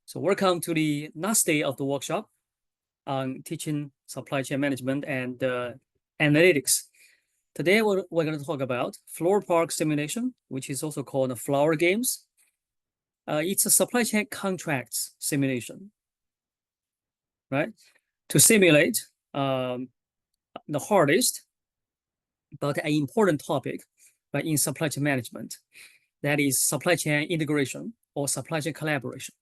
So welcome to the last day of the workshop on teaching supply chain management and analytics. Today, we're going to talk about FloraPark simulation, which is also called the Flower Games. It's a supply chain contracts simulation, right? To simulate the hardest but an important topic, right, in supply chain management. That is supply chain integration or supply chain collaboration,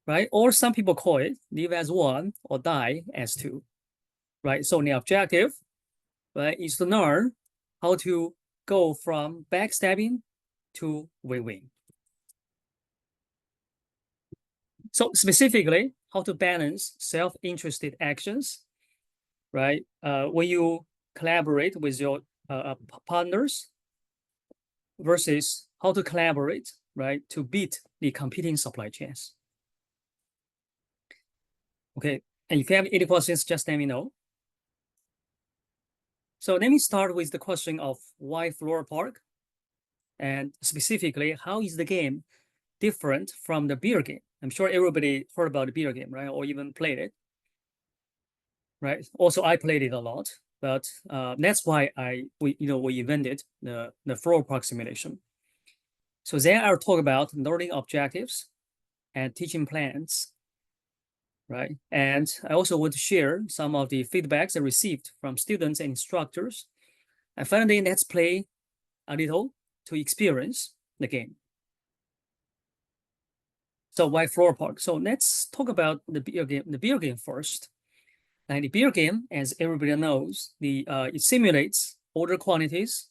right? Or some people call it live as one or die as two, right? So the objective, right, is to learn how to go from backstabbing to win-win. So specifically, how to balance self-interested actions, right? When you collaborate with your partners versus how to collaborate, right, to beat the competing supply chains. Okay, and if you have any questions, just let me know. So let me start with the question of why FloraPark, and specifically, how is the game different from the beer game? I'm sure everybody heard about the beer game, right? Or even played it, right? Also, I played it a lot, but that's why we invented the FloraPark simulation. So there I'll talk about learning objectives and teaching plans, right? And I also want to share some of the feedbacks I received from students and instructors. And finally, let's play a little to experience the game. So why FloraPark? So let's talk about the beer game. The beer game first. And the beer game, as everybody knows, it simulates order quantities,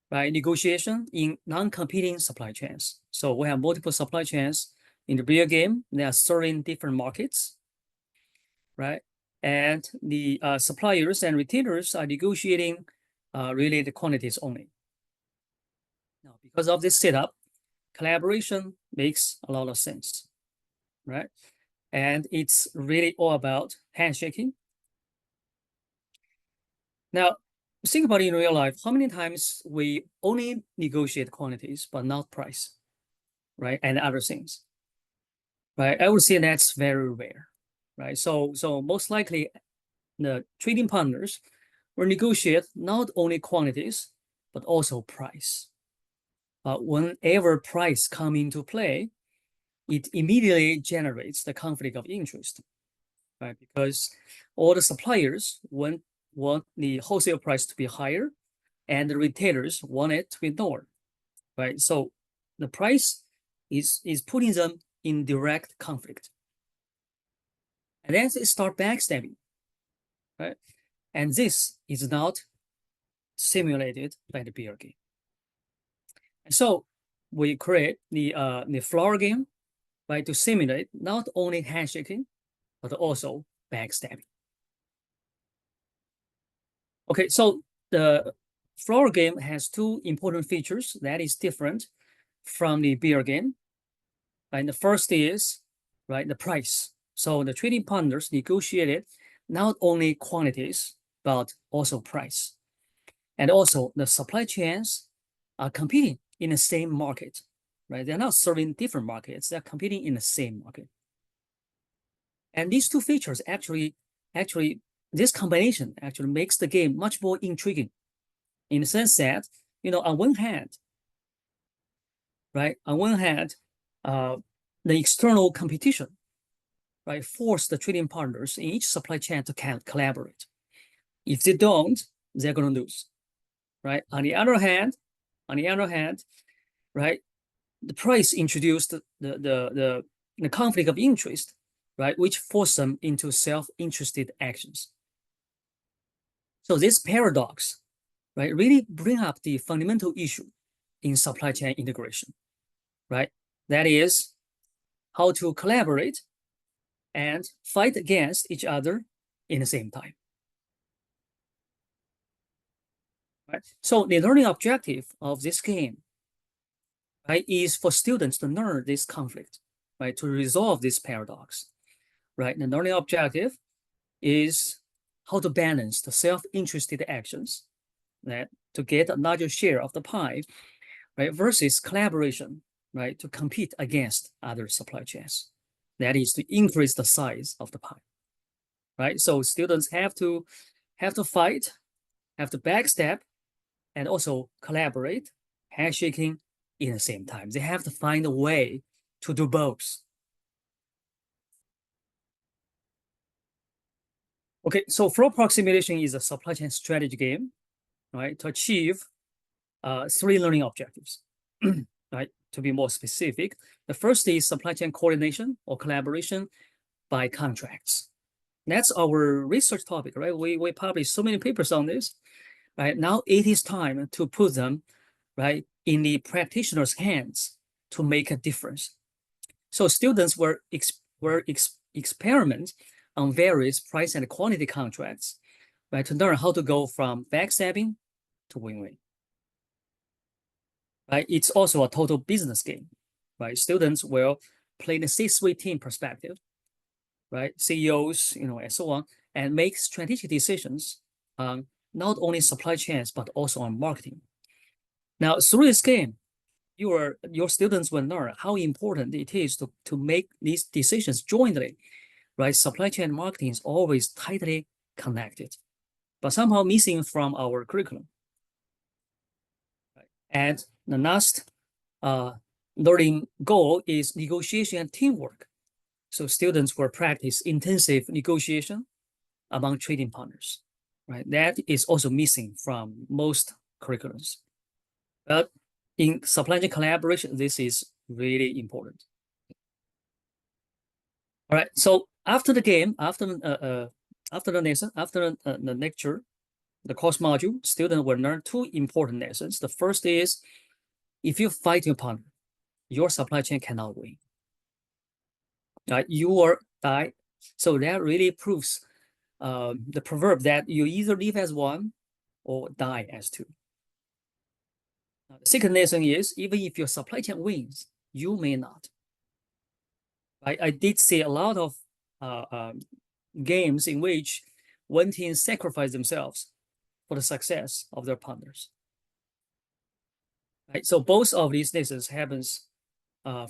right? Negotiation in non-competing supply chains. So we have multiple supply chains in the beer game. They are serving different markets, right? And the suppliers and retailers are negotiating related quantities only. Now, because of this setup, collaboration makes a lot of sense, right? And it's really all about handshaking. Now, think about it in real life. How many times we only negotiate quantities, but not price, right? And other things, right? I would say that's very rare, right? So most likely the trading partners will negotiate not only quantities, but also price. But whenever price come into play, it immediately generates the conflict of interest, right? Because all the suppliers want the wholesale price to be higher, and the retailers want it to be lower, right? So the price is putting them in direct conflict. And then they start backstabbing, right? And this is not simulated by the beer game. And so we create the flower game, right, to simulate not only handshaking, but also backstabbing. Okay, so the flower game has two important features that is different from the beer game. And the first is, right, the price. So the trading partners negotiated not only quantities, but also price. And also the supply chains are competing in the same market, right? They're not serving different markets, they're competing in the same market. And these two features actually, this combination actually makes the game much more intriguing in the sense that, on one hand, right, the external competition, right, force the trading partners in each supply chain to collaborate. If they don't, they're going to lose, right? On the other hand, right, the price introduced the conflict of interest, right, which force them into self-interested actions. So this paradox, right, really bring up the fundamental issue in supply chain integration, right? That is how to collaborate and fight against each other in the same time. Right? So the learning objective of this game, right, is for students to learn this conflict, right, to resolve this paradox, right? The learning objective is how to balance the self-interested actions, that to get a larger share of the pie, right, versus collaboration, right, to compete against other supply chains. That is to increase the size of the pie, right? So students have to fight, have to backstab, and also collaborate, handshaking in the same time. They have to find a way to do both. Okay, so FloraPark simulation is a supply chain strategy game, right, to achieve three learning objectives, right? To be more specific, the first is supply chain coordination or collaboration by contracts. That's our research topic, right? We published so many papers on this, right? Now it is time to put them, right, in the practitioner's hands to make a difference. So students were experiment on various price and quantity contracts, right, to learn how to go from backstabbing to win-win. Right, it's also a total business game, right? Students will play the C-suite team perspective, right? CEOs, and so on, and make strategic decisions on not only supply chains but also on marketing. Now, through this game, your students will learn how important it is to make these decisions jointly, right? Supply chain marketing is always tightly connected, but somehow missing from our curriculum. Right? And the last learning goal is negotiation and teamwork. So students will practice intensive negotiation among trading partners, right? That is also missing from most curriculums. But in supply chain collaboration, this is really important. All right. So after the game, after the lesson, after the lecture, the course module, students will learn two important lessons. The first is, if you fight your partner, your supply chain cannot win. You will die. So that really proves the proverb that you either live as one or die as two. Now, the second lesson is, even if your supply chain wins, you may not. I did see a lot of games in which one team sacrificed themselves for the success of their partners. Right? So both of these lessons happens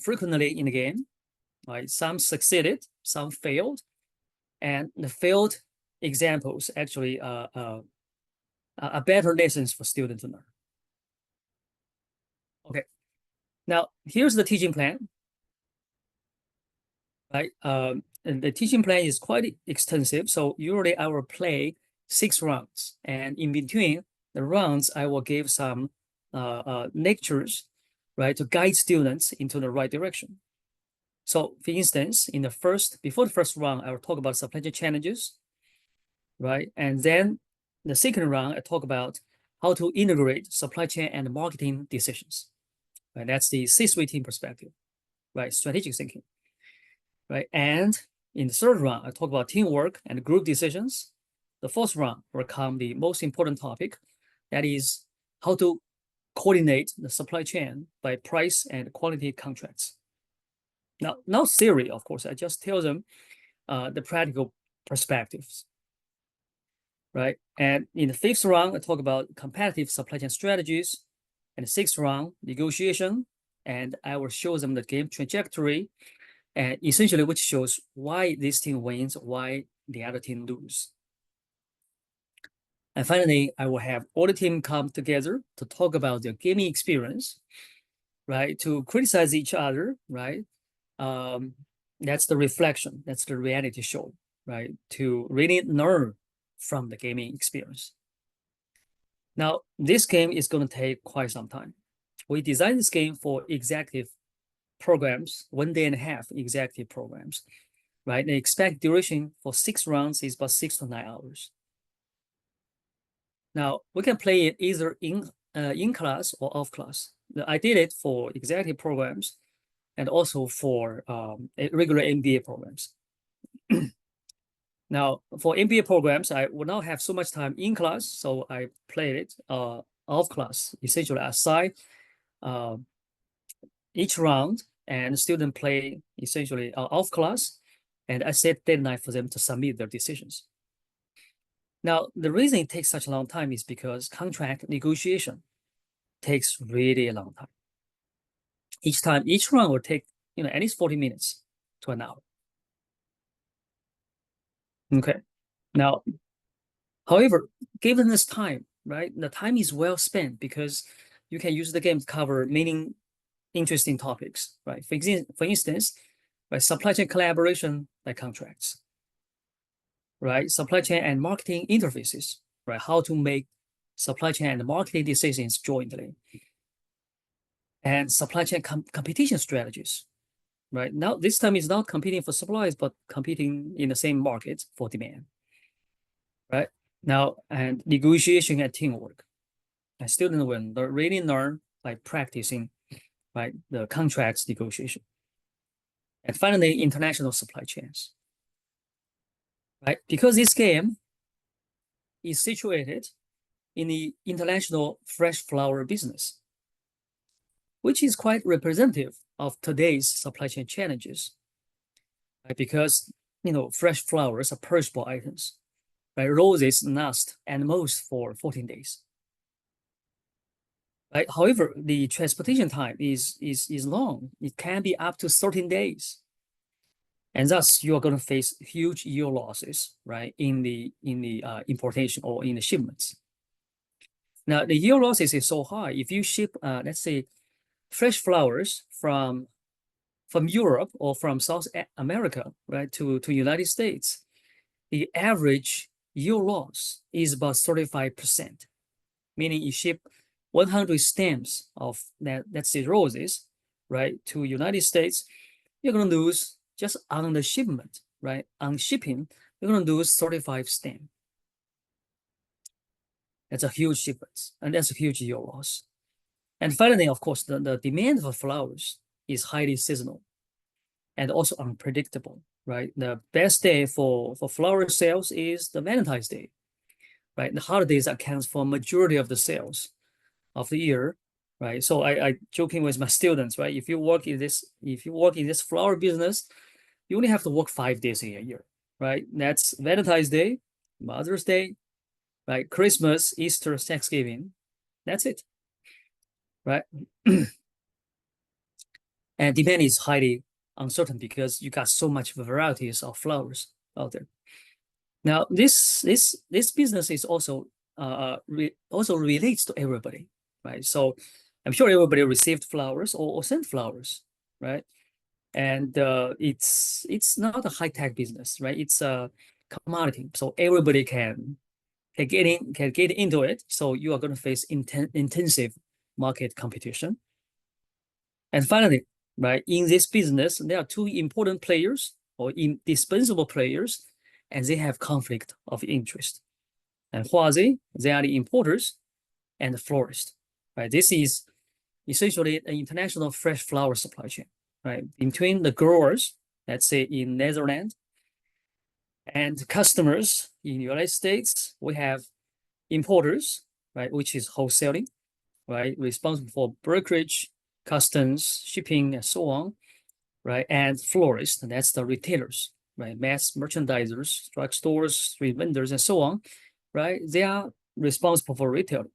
frequently in the game. Right? Some succeeded, some failed, and the failed examples actually are better lessons for students to learn. Okay, now here's the teaching plan. Right, and the teaching plan is quite extensive. So usually I will play 6 rounds, and in between the rounds, I will give some lectures, right, to guide students into the right direction. So, for instance, before the first round, I will talk about supply chain challenges, right, and then the second round, I talk about how to integrate supply chain and marketing decisions. Right, that's the C-suite team perspective, right, strategic thinking. Right, and in the third round, I talk about teamwork and group decisions. The fourth round will come the most important topic, that is how to coordinate the supply chain by price and quality contracts. Now, not theory, of course. I just tell them the practical perspectives, right? And in the fifth round, I talk about competitive supply chain strategies. And the sixth round, negotiation, and I will show them the game trajectory, and essentially which shows why this team wins, why the other team lose. And finally, I will have all the team come together to talk about their gaming experience, right? To criticize each other, right? That's the reflection, that's the reality show, right? To really learn from the gaming experience. Now, this game is going to take quite some time. We designed this game for executive programs, 1 day and a half executive programs, right? The expected duration for 6 rounds is about 6 to 9 hours. Now, we can play it either in class or off class. I did it for executive programs and also for regular MBA programs. Now, for MBA programs, I would not have so much time in class, so I played it off class. Essentially, I assign each round, and the student play essentially off class, and I set deadline for them to submit their decisions. Now, the reason it takes such a long time is because contract negotiation takes really a long time. Each round will take at least 40 minutes to an hour. Okay. Now, however, given this time, right, the time is well spent because you can use the game to cover many interesting topics, right? For instance, right, supply chain collaboration by contracts, right? Supply chain and marketing interfaces, right? How to make supply chain and marketing decisions jointly, and supply chain competition strategies, right? Now, this time is not competing for supplies, but competing in the same market for demand, right? Now, and negotiation and teamwork. And students will really learn by practicing, right, the contracts negotiation. And finally, international supply chains, right? Because this game is situated in the international fresh flower business, which is quite representative of today's supply chain challenges, right? Because fresh flowers are perishable items, right? Roses last at most for 14 days. Right? However, the transportation time is long. It can be up to 13 days. And thus you are going to face huge yield losses, right, in the importation or in the shipments. Now the yield losses is so high. If you ship, let's say, fresh flowers from Europe or from South America, right, to United States, the average yield loss is about 35%. Meaning you ship 100 stems of that, let's say roses, right, to United States, you're going to lose just on the shipment, right? On shipping, you're going to lose 35 stem. That's a huge difference, and that's a huge yield loss. And finally, of course, the demand for flowers is highly seasonal and also unpredictable, right? The best day for flower sales is the Valentine's Day, right? The holidays accounts for majority of the sales of the year, right? So I joking with my students, right? If you work in this flower business, you only have to work 5 days in a year, right? That's Valentine's Day, Mother's Day, right? Christmas, Easter, Thanksgiving. That's it, right? And demand is highly uncertain because you got so much varieties of flowers out there. Now, this business is also relates to everybody, right? So I'm sure everybody received flowers or sent flowers, right? And it's not a high tech business, right? It's a commodity, so everybody can get into it. So you are going to face intensive market competition. And finally, right, in this business, there are two important players or indispensable players, and they have conflict of interest. And who are they? They are the importers and the florist, right? This is essentially an international fresh flower supply chain, right? Between the growers, let's say in Netherlands, and customers in the United States, we have importers, right, which is wholesaling, right, responsible for brokerage, customs, shipping, and so on, right, and florists, and that's the retailers, right, mass merchandisers, drugstores, street vendors, and so on, right? They are responsible for retail.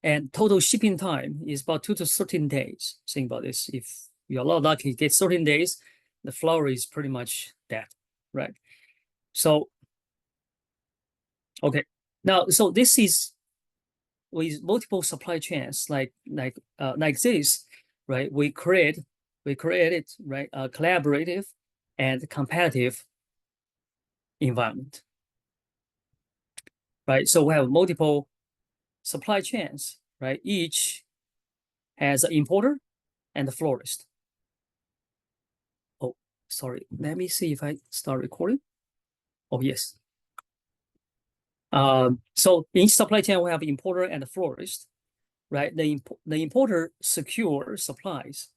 And total shipping time is about 2 to 13 days. Think about this. If you're not lucky, get 13 days, the flower is pretty much dead, right? So, okay. Now, so this is with multiple supply chains like this, right? We created, right, a collaborative and competitive environment, right? So we have multiple supply chains, right? Each has an importer and a florist. Oh, sorry. Let me see if I start recording. Oh, yes. So in each supply chain, we have importer and a florist, right? The importer secures supplies,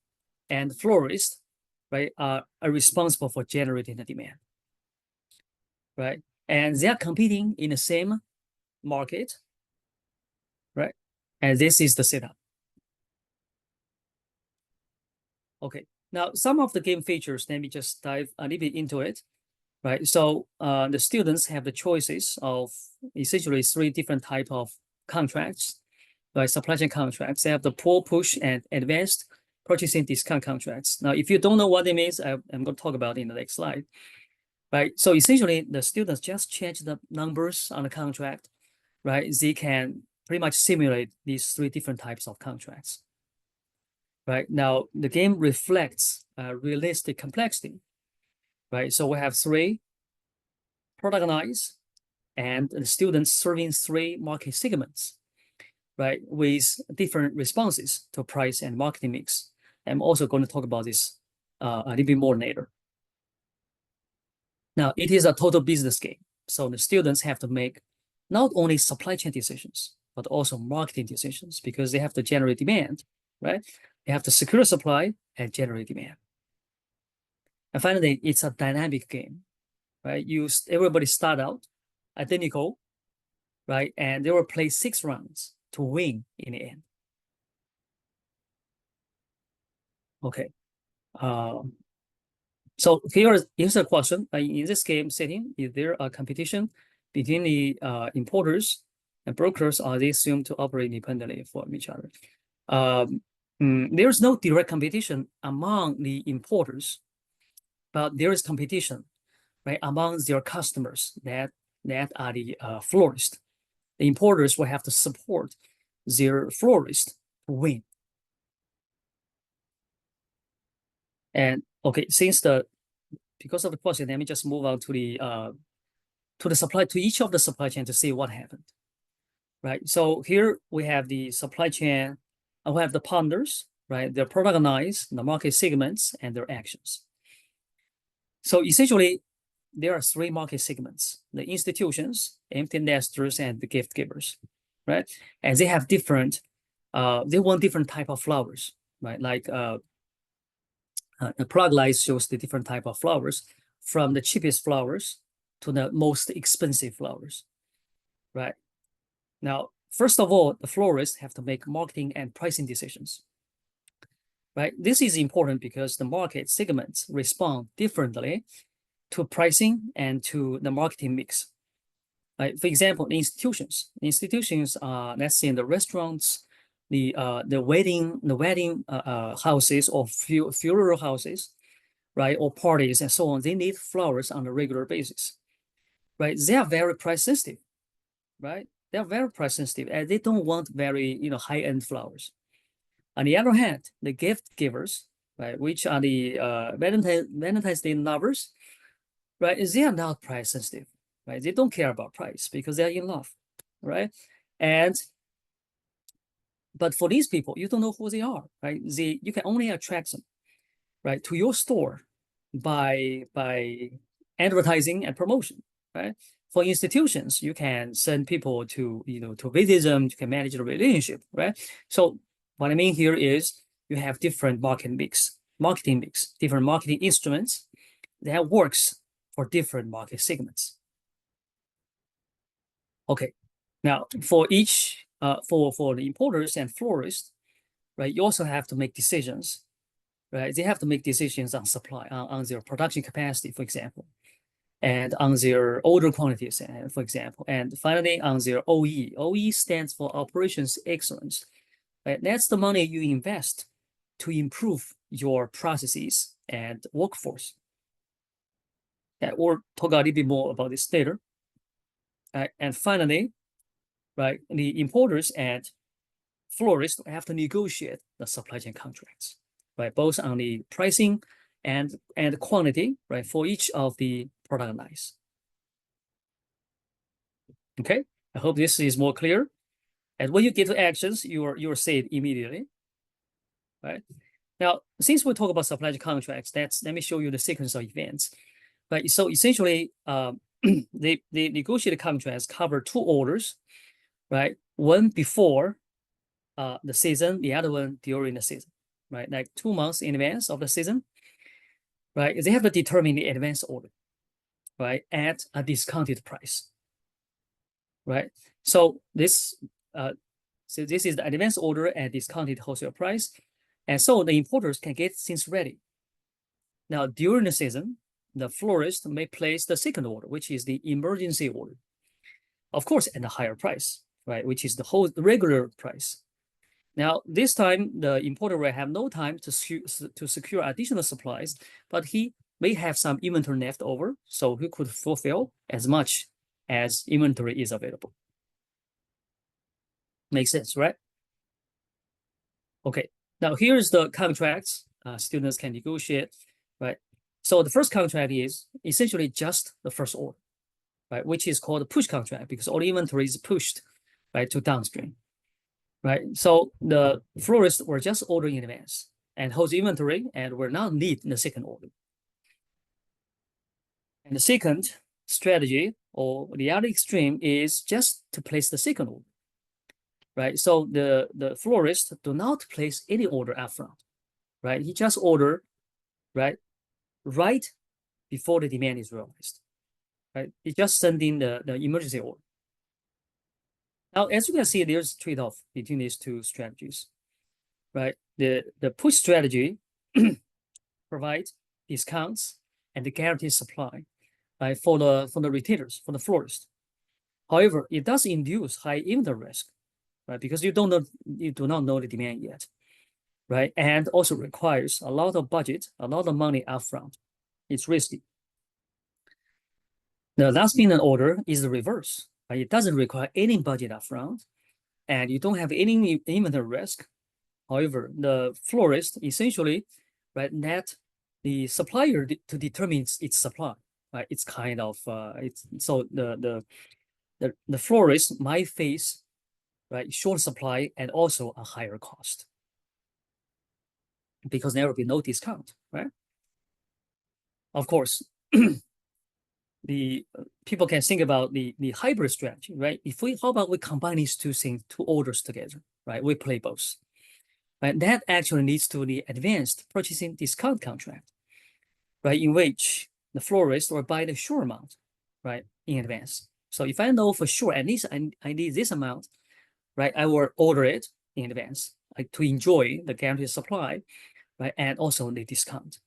and florists, right, are responsible for generating the demand, right? And they are competing in the same market, right? And this is the setup. Okay. Now, some of the game features, let me just dive a little bit into it, right? So the students have the choices of essentially three different type of contracts, right? Supply chain contracts. They have the pull, push, and advanced purchasing discount contracts. Now, if you don't know what it means, I'm going to talk about it in the next slide. right? So essentially, the students just change the numbers on the contract, right? They can pretty much simulate these three different types of contracts, right? Now, the game reflects realistic complexity, right? So we have three protagonists and the students serving three market segments, right? With different responses to price and marketing mix. I'm also going to talk about this a little bit more later. Now, it is a total business game. So the students have to make not only supply chain decisions, but also marketing decisions because they have to generate demand, right? They have to secure supply and generate demand. And finally, it's a dynamic game, right? Everybody start out identical, right? And they will play 6 rounds to win in the end. Okay. So here's a question. In this game setting, is there a competition between the importers and brokers? Are they assumed to operate independently from each other? There's no direct competition among the importers, but there is competition, right, among their customers that are the florists. The importers will have to support their florist to win. And okay, because of the question, let me just move on to each of the supply chain to see what happened, right? So here we have the supply chain, we have the partners, right? Their protagonists, the market segments, and their actions. So essentially, there are 3 market segments: the institutions, empty nesters, and the gift givers, right? And they have they want different type of flowers, right? Like the plug light shows the different type of flowers, from the cheapest flowers to the most expensive flowers, right? Now, first of all, the florists have to make marketing and pricing decisions, right? This is important because the market segments respond differently to pricing and to the marketing mix. Right? For example, institutions, let's say in the restaurants, the wedding houses or funeral houses, right, or parties and so on. They need flowers on a regular basis, right? They are very price sensitive, right? They are very price sensitive, and they don't want very high end flowers. On the other hand, the gift givers, right, which are the Valentine's Day lovers, right? They are not price sensitive, right? They don't care about price because they're in love, right? And but for these people, you don't know who they are, right? You can only attract them, right, to your store by advertising and promotion, right? For institutions, you can send people to visit them. You can manage the relationship, right? So what I mean here is you have different marketing mix, different marketing instruments that works for different market segments. Okay, now for each for the importers and florists, right? You also have to make decisions, right? They have to make decisions on supply, on their production capacity, for example, and on their order quantities, for example, and finally on their OE. OE stands for operations excellence, right? That's the money you invest to improve your processes and workforce. Yeah, we'll talk a little bit more about this later. And finally, right, the importers and florists have to negotiate the supply chain contracts, right? Both on the pricing and quantity, right, for each of the product lines. Okay, I hope this is more clear. And when you get to actions, you're saved immediately, right? Now, since we talk about supply chain contracts, let me show you the sequence of events. Right, so essentially, the negotiated contracts cover 2 orders, right? One before the season, the other one during the season, right? Like 2 months in advance of the season, right? They have to determine the advance order, right, at a discounted price, right? So this is the advance order at discounted wholesale price, and so the importers can get things ready. Now during the season, the florist may place the second order, which is the emergency order, of course, at a higher price, right, which is the regular price. Now, this time, the importer will have no time to secure additional supplies, but he may have some inventory left over, so we could fulfill as much as inventory is available. Makes sense, right? Okay, now here's the contracts students can negotiate, right? So the first contract is essentially just the first order, right? Which is called a push contract because all the inventory is pushed, right, to downstream, right? So the florist will just order in advance and holds inventory and will not need the second order. And the second strategy or the other extreme is just to place the second order, right? So the florist do not place any order upfront, right? He just order, right before the demand is realized, right? He just send in the emergency order. Now, as you can see, there's a trade-off between these two strategies, right? The push strategy provides discounts and the guaranteed supply, right, for the retailers, for the florist. However, it does induce high inventory risk, right? Because you do not know the demand yet, right? And also requires a lot of budget, a lot of money upfront. It's risky. The last minute order is the reverse, right? It doesn't require any budget upfront, and you don't have any inventory risk. However, the florist essentially, right, let the supplier to determine its supply, right? It's kind of it's so the florist might face, right, short supply and also a higher cost because there will be no discount, right? Of course, the people can think about the hybrid strategy, right? How about we combine these two things, two orders together, right? We play both, right? That actually leads to the advanced purchasing discount contract, right? In which the florist will buy the sure amount, right, in advance. So if I know for sure at least I need this amount, right, I will order it in advance, like, to enjoy the guaranteed supply, right, and also the discount.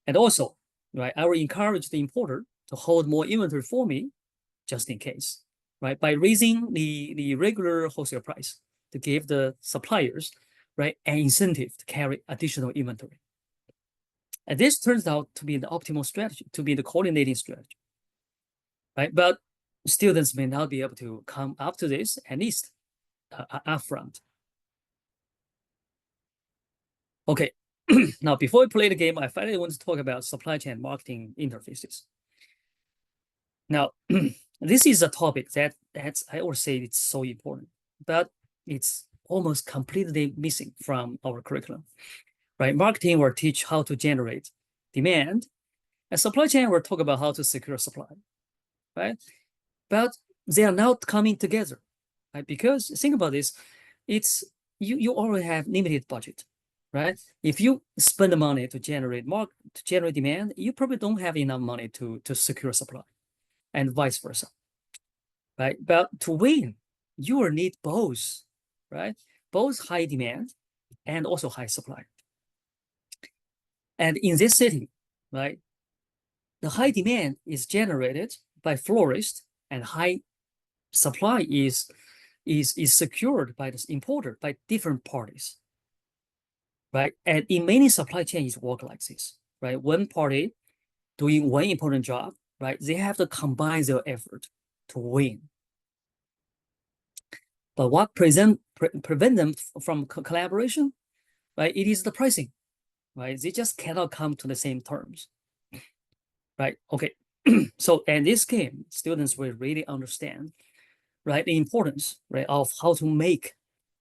And also, right, I will encourage the importer to hold more inventory for me, just in case, right, by raising the regular wholesale price to give the suppliers, right, an incentive to carry additional inventory. And this turns out to be the optimal strategy, to be the coordinating strategy, right? But students may not be able to come up to this, at least upfront. Okay, now before we play the game, I finally want to talk about supply chain marketing interfaces. Now, this is a topic that's I would say it's so important, but it's almost completely missing from our curriculum, right? Marketing will teach how to generate demand, and supply chain will talk about how to secure supply, right? But they are not coming together, right? Because think about this, it's you already have limited budget, right? If you spend the money to generate demand, you probably don't have enough money to secure supply, and vice versa, right? But to win, you will need both, right? Both high demand and also high supply. And in this setting, right, the high demand is generated by florists and high supply is secured by the importer, by different parties, right? And in many supply chains work like this, right? One party doing one important job, right? They have to combine their effort to win. But what prevent them from collaboration, right? It is the pricing, right? They just cannot come to the same terms, right? Okay, so in this game, students will really understand, right, the importance, right, of how to make,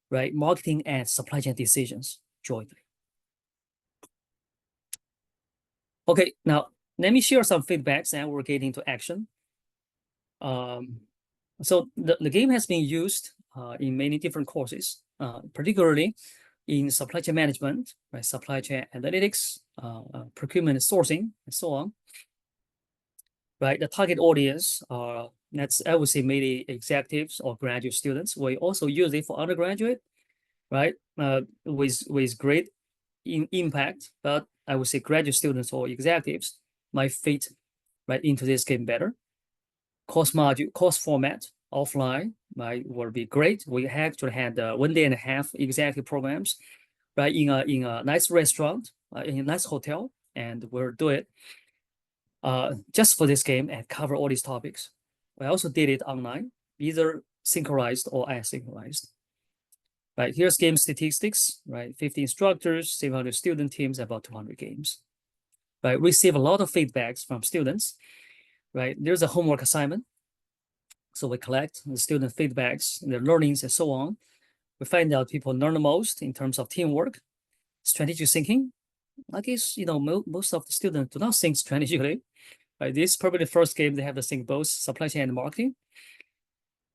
right, marketing and supply chain decisions jointly. Okay, now let me share some feedbacks and we'll get into action. So the game has been used in many different courses, particularly in supply chain management, right, supply chain analytics, procurement and sourcing, and so on. Right, the target audience are, that's, I would say, mainly executives or graduate students. We also use it for undergraduate, right, with great impact. But I would say graduate students or executives might fit right into this game better. Course module, course format, offline, right, will be great. We actually had 1 day and a half executive programs, right, in a nice restaurant, in a nice hotel, and we'll do it just for this game and cover all these topics. We also did it online, either synchronized or asynchronized. Right, here's game statistics, right? 50 instructors, 700 student teams, about 200 games. Right, receive a lot of feedbacks from students, right? There's a homework assignment. So we collect the student feedbacks, their learnings, and so on. We find out people learn the most in terms of teamwork, strategic thinking. I guess, most of the students do not think strategically. Right? This is probably the first game they have to think both supply chain and marketing.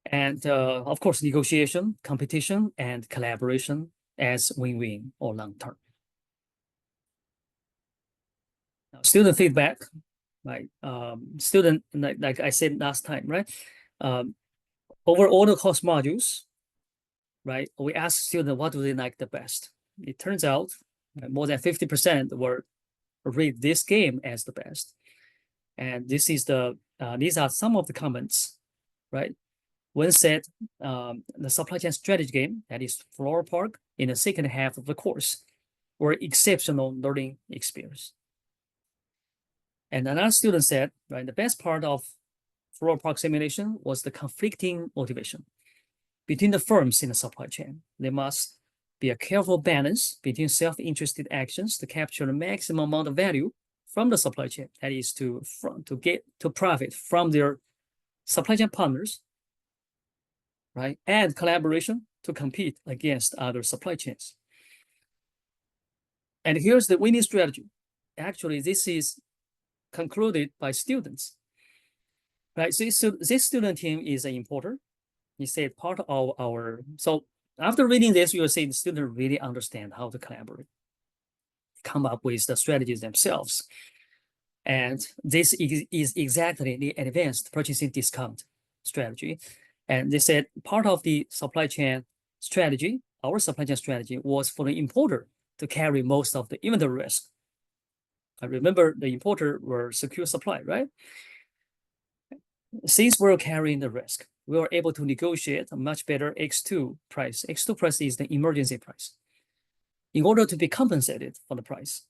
And of course, negotiation, competition, and collaboration as win-win or long-term. Now, student feedback, right? Student, like I said last time, right? Over all the course modules, right? We ask students what do they like the best. It turns out more than 50% were rate this game as the best. And this is these are some of the comments, right? One said the supply chain strategy game, that is FloraPark, in the second half of the course, were exceptional learning experience. And another student said, right, the best part of FloraPark simulation was the conflicting motivation between the firms in the supply chain. There must be a careful balance between self-interested actions to capture the maximum amount of value from the supply chain, that is to profit from their supply chain partners, right? And collaboration to compete against other supply chains. And here's the winning strategy. Actually, this is concluded by students, right? So this student team is an importer. He said part of our, so after reading this, you'll see the student really understand how to collaborate, come up with the strategies themselves. And this is exactly the advanced purchasing discount strategy. And they said part of the supply chain strategy, our supply chain strategy, was for the importer to carry most of the inventory risk. I remember the importer were secure supply, right? Since we're carrying the risk, we were able to negotiate a much better X2 price. X2 price is the emergency price in order to be compensated for the price,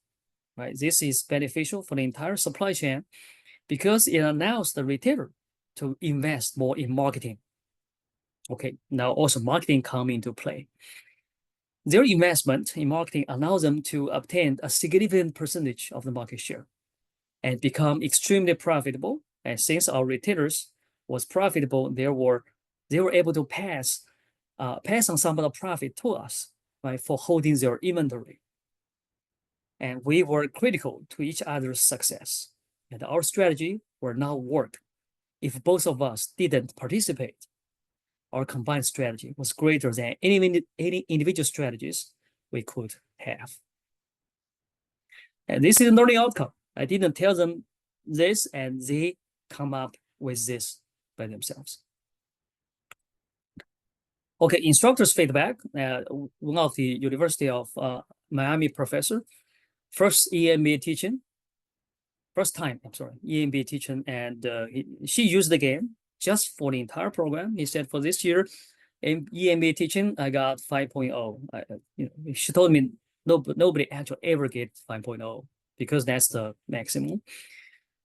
right? This is beneficial for the entire supply chain because it allows the retailer to invest more in marketing. Okay, now also marketing come into play. Their investment in marketing allows them to obtain a significant percentage of the market share and become extremely profitable. And since our retailers was profitable, they were able to pass on some of the profit to us, right, for holding their inventory. And we were critical to each other's success. And our strategy will not work if both of us didn't participate. Our combined strategy was greater than any individual strategies we could have. And this is a learning outcome. I didn't tell them this, and they come up with this by themselves. Okay, instructors' feedback. One of the University of Miami professor, first EMBA teaching, EMBA teaching, and she used the game just for the entire program. He said for this year, in EMBA teaching, I got 5.0. She told me nobody actually ever get 5.0 because that's the maximum.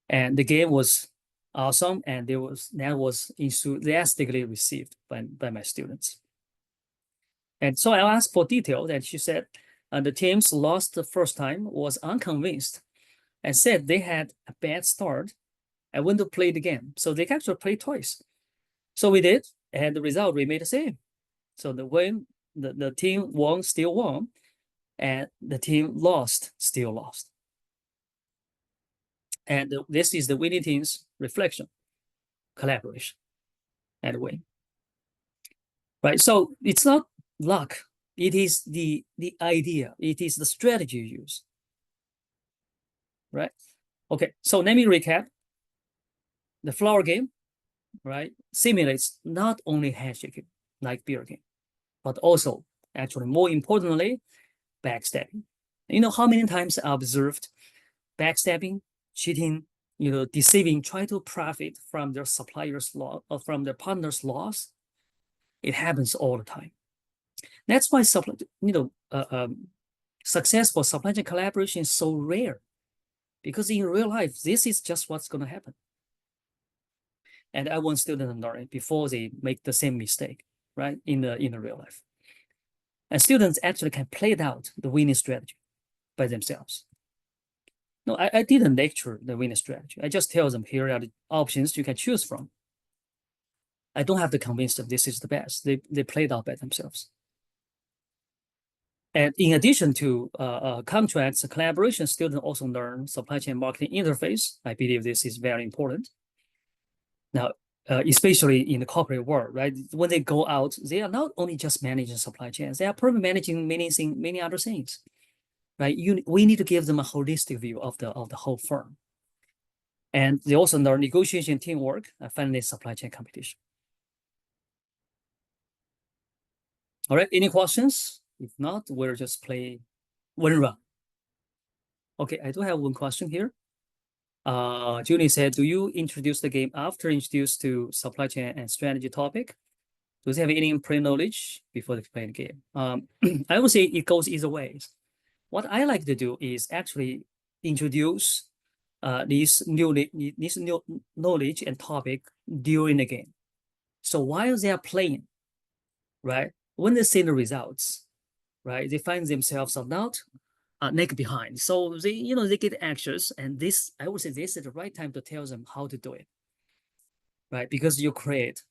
And the game was awesome, and that was enthusiastically received by my students. And so I asked for details, and she said the teams lost the first time, was unconvinced, and said they had a bad start and went to play the game. So they actually played twice. So we did, and the result remained the same. So the team won, still won, and the team lost, still lost. And this is the winning team's reflection, collaboration, and win. Right. So it's not luck. It is the idea. It is the strategy you use. Right. Okay. So let me recap. The flower game, right, simulates not only handshaking like beer game, but also, actually, more importantly, backstabbing. You know how many times I observed backstabbing, cheating, deceiving, try to profit from their suppliers' loss or from their partners' loss? It happens all the time. That's why successful supply chain collaboration is so rare. because in real life, this is just what's going to happen. And I want students to learn it before they make the same mistake, right? In the real life. And students actually can play it out the winning strategy by themselves. No, I didn't lecture the winning strategy. I just tell them here are the options you can choose from. I don't have to convince them this is the best. They play it out by themselves. And in addition to contracts, collaboration, students also learn supply chain marketing interface. I believe this is very important. Now, especially in the corporate world, right? When they go out, they are not only just managing supply chains, they are probably managing many other things, right? We need to give them a holistic view of the whole firm. And they also learn negotiation, teamwork, and finally supply chain competition. All right, any questions? If not, we'll just play one round. Okay, I do have one question here. Julie said, do you introduce the game after introduced to supply chain and strategy topic? Do they have any pre-knowledge before they play the game? I would say it goes either ways. What I like to do is actually introduce this new knowledge and topic during the game. So while they are playing, right, when they see the results, right, they find themselves not neck behind. So they get anxious, and this, I would say, this is the right time to tell them how to do it, right? Because you create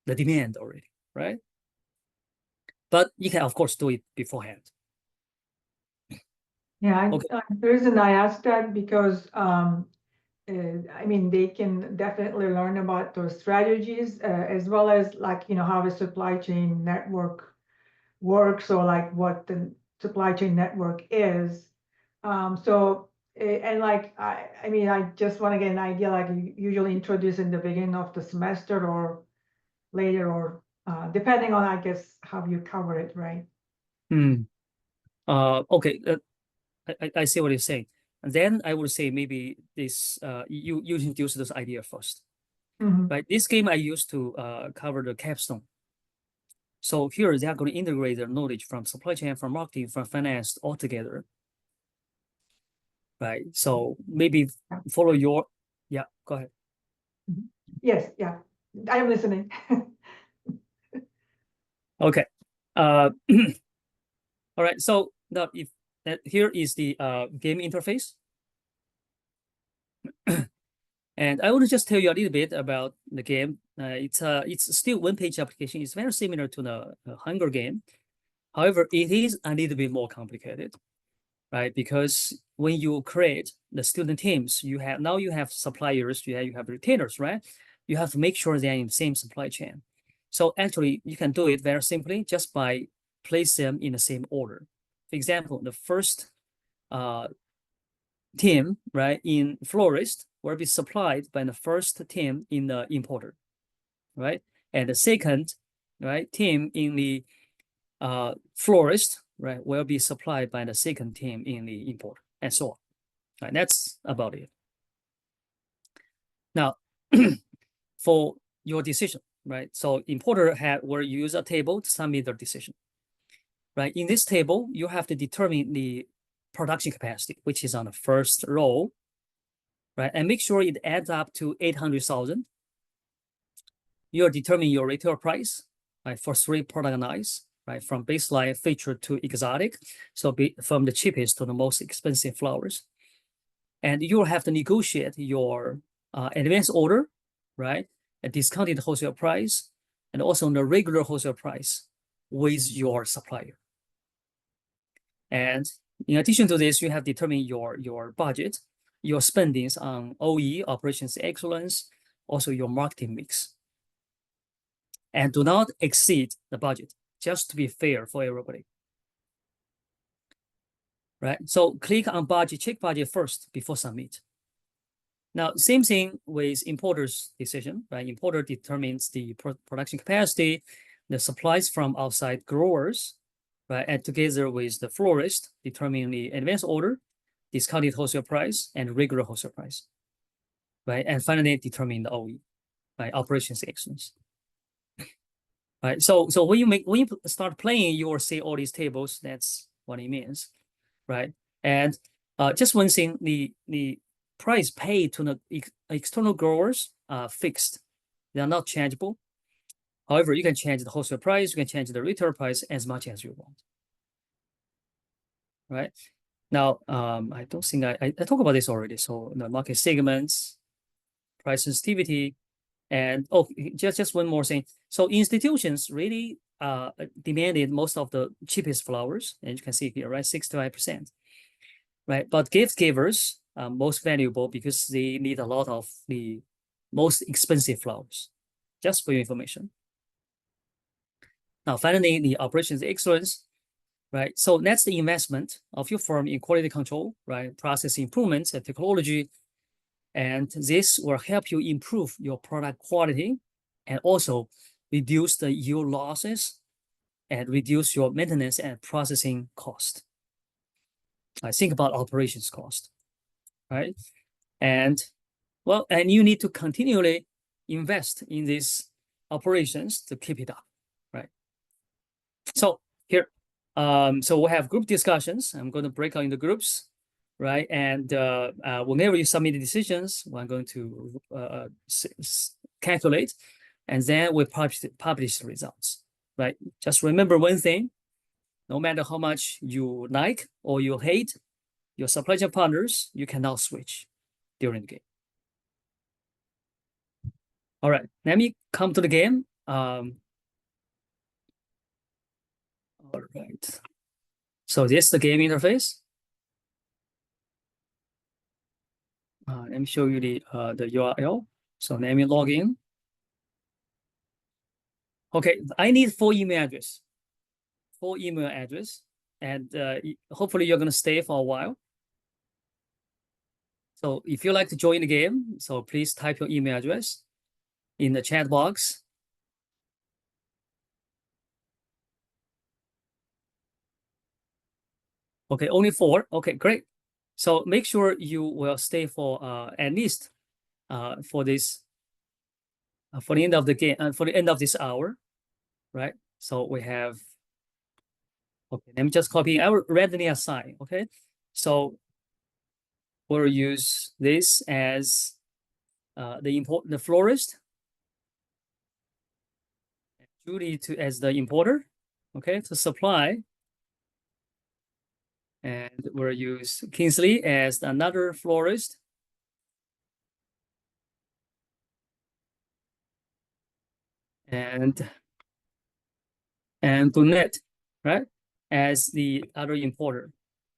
the demand already, right? But you can, of course, do it beforehand. Yeah, Okay. the reason I asked that because I mean, they can definitely learn about those strategies as well as like, how the supply chain network works, or like what the supply chain network is. And like, I mean, I just want to get an idea, like you usually introduce in the beginning of the semester or later, or depending on, I guess, how you cover it, right? Okay. I see what you're saying. And then I would say maybe this you introduce this idea first. Right? This game I used to cover the capstone. So here they are going to integrate their knowledge from supply chain, from marketing, from finance all together. Right. So maybe follow your, yeah, go ahead. Yes, yeah, I am listening. Okay. All right. So now if that here is the game interface. And I want to just tell you a little bit about the game. It's still one-page application. It's very similar to the Hunger game. However, it is a little bit more complicated, right? Because when you create the student teams, you have suppliers, you have retainers, right? You have to make sure they are in the same supply chain. So actually, you can do it very simply just by place them in the same order. For example, the first team, right, in florist will be supplied by the first team in the importer, right? And the second, right, team in the florist, right, will be supplied by the second team in the importer, and so on. Right, that's about it. Now, for your decision, right? So importer will use a table to submit their decision. Right. In this table, you have to determine the production capacity, which is on the first row, right? And make sure it adds up to 800,000. You're determining your retail price, right, for 3 product lines, right, from baseline, featured to exotic. So from the cheapest to the most expensive flowers. And you will have to negotiate your advance order, right, a discounted wholesale price, and also the regular wholesale price with your supplier. And in addition to this, you have determined your budget, your spendings on OE, operations excellence, also your marketing mix. And do not exceed the budget, just to be fair for everybody. Right? So click on budget, check budget first before submit. Now, same thing with importer's decision, right? Importer determines the production capacity, the supplies from outside growers, right? And together with the florist, determining the advance order, discounted wholesale price, and regular wholesale price, right? And finally, determine the OE, right? Operations excellence. Right. So when you start playing, you will see all these tables. That's what it means, right? And just one thing, the price paid to the external growers are fixed. They are not changeable. However, you can change the wholesale price, you can change the retail price as much as you want. Right? Now, I don't think I talked about this already. So the market segments, price sensitivity, and just one more thing. So institutions really demanded most of the cheapest flowers, and you can see here, right, 65%, right? But gift givers are most valuable because they need a lot of the most expensive flowers. Just for your information. Now, finally, the operations excellence, right? So that's the investment of your firm in quality control, right? Process improvements and technology. And this will help you improve your product quality and also reduce the yield losses and reduce your maintenance and processing cost. I think about operations cost, right? And well, and you need to continually invest in these operations to keep it up, right? So here, so we have group discussions. I'm going to break out into groups, right? And whenever you submit the decisions, we're going to calculate, and then we publish the results, right? Just remember one thing: no matter how much you like or you hate your supply chain partners, you cannot switch during the game. All right, let me come to the game. All right. So this is the game interface. Let me show you the URL. So let me log in. Okay, I need 4 email address. 4 email address, and hopefully you're gonna stay for a while. So if you like to join the game, so please type your email address in the chat box. Okay, only 4. Okay, great. So make sure you will stay for at least for this for the end of the game for the end of this hour, right? So we have. Okay, let me just copy. I will randomly assign. Okay, so we'll use this as the florist, Judy as the importer. Okay, to supply, and we'll use Kingsley as another florist, and Burnett, right, as the other importer.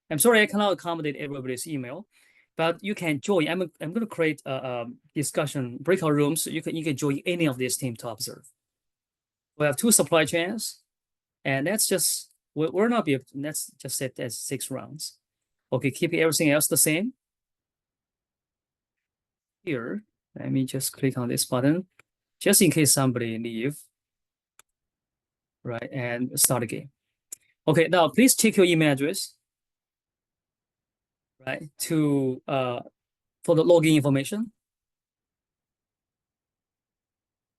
I'm sorry I cannot accommodate everybody's email, but you can join. I'm going to create a discussion breakout rooms. So you can join any of these teams to observe. We have 2 supply chains, and that's just we're not be. Let's just set as 6 rounds. Okay, keep everything else the same. Here, let me just click on this button, just in case somebody leave. Right, and start the game. Okay, now please check your email address, right, to for the login information.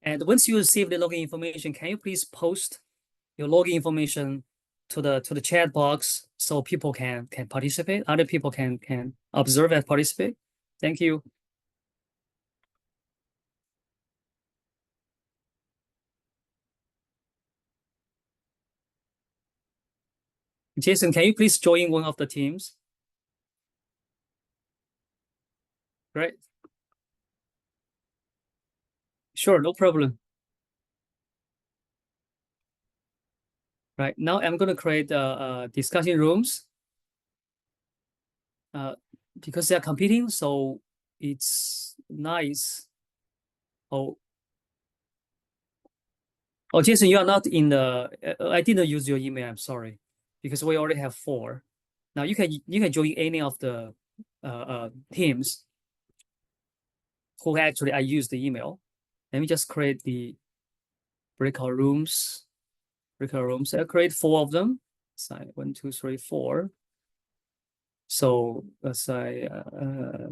And once you receive the login information, can you please post your login information to the chat box so people can participate, other people can observe and participate? Thank you. Jason, can you please join one of the teams? Great. Sure, no problem. Right, now I'm going to create discussion rooms because they're competing, so it's nice. Oh, Jason, you are not in the. I didn't use your email. I'm sorry, because we already have 4. Now you can join any of the teams who actually I use the email. Let me just create the breakout rooms. Breakout rooms. I create 4 of them. So 1, 2, 3, 4. So let's say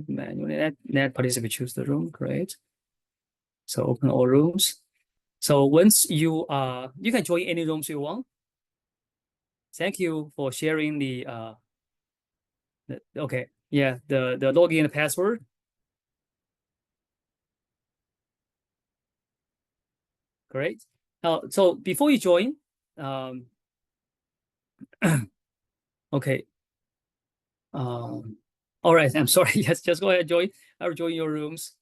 manually net participant choose the room. Great. So open all rooms. So once you can join any rooms you want. Thank you for sharing the okay, yeah, the login and password. Great. So before you join, okay. All right. I'm sorry. Yes, just go ahead, join. I'll join your rooms.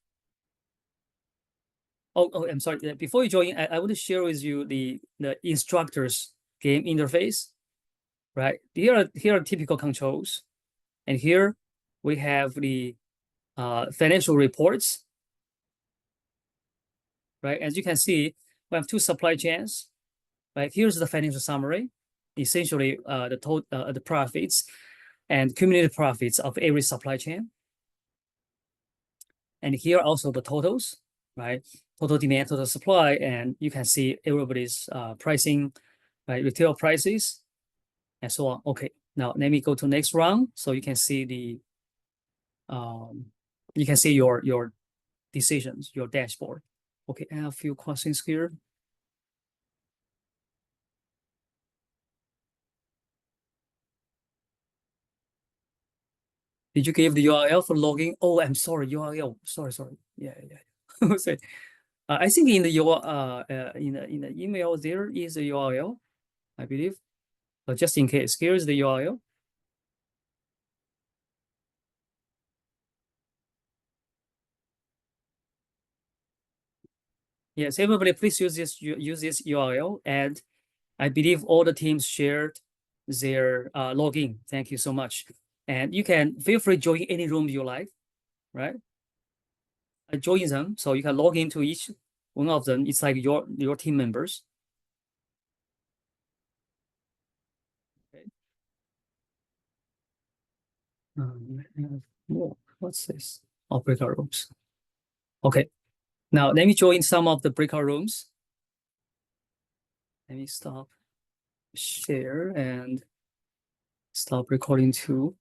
Oh, I'm sorry. Before you join, I want to share with you the instructor's game interface. Right. Here are typical controls, and here we have the financial reports. Right. As you can see, we have two supply chains. Right. Here's the financial summary. Essentially, the profits and cumulative profits of every supply chain. And here also the totals, right? Total demand, total supply, and you can see everybody's pricing, right? Retail prices, and so on. Okay, now let me go to next round so you can see your decisions, your dashboard. Okay, I have a few questions here. Did you give the URL for logging? Oh, I'm sorry, URL. Sorry. Yeah. Sorry. I think in the in the email there is a URL, I believe. But just in case, here's the URL. Yes, everybody, please use this URL, and I believe all the teams shared their login. Thank you so much, and you can feel free to join any room you like, right? I join them, so you can log into each one of them. It's like your team members. Okay. What's this? Oh, breakout rooms. Okay. Now let me join some of the breakout rooms. Let me stop share and stop recording too.